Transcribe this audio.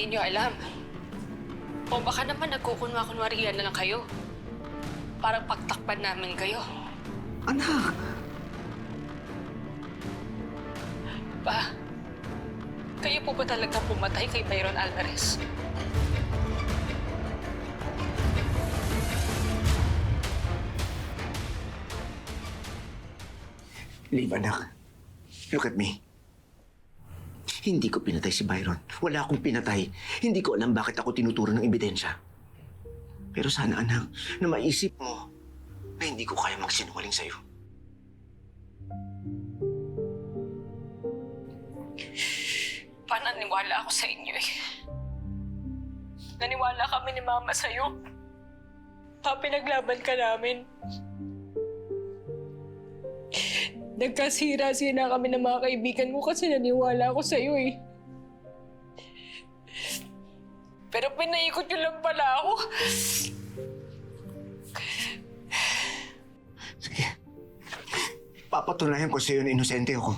Hindi nyo alam. O baka naman nagkukunwa-kunwarihan na lang kayo. Parang pagtakpan namin kayo. Anak! Pa, kayo po ba talaga pumatay kay Byron Alvarez? Liv, anak. Look at me. Hindi ko pinatay si Byron. Wala akong pinatay. Hindi ko alam bakit ako tinuturo ng ebidensya. Pero sana, anak, na maisip mo na hindi ko kaya magsinungaling sa'yo. Pananiwala ako sa inyo eh. Naniwala kami ni Mama sa'yo. Pinaglaban ka namin. Nagkasira-sira kami ng mga kaibigan mo kasi naniwala ako sa'yo eh. Pero pinaikot nyo lang pala ako. Sige. Papatunayan ko sa'yo na inosente ako.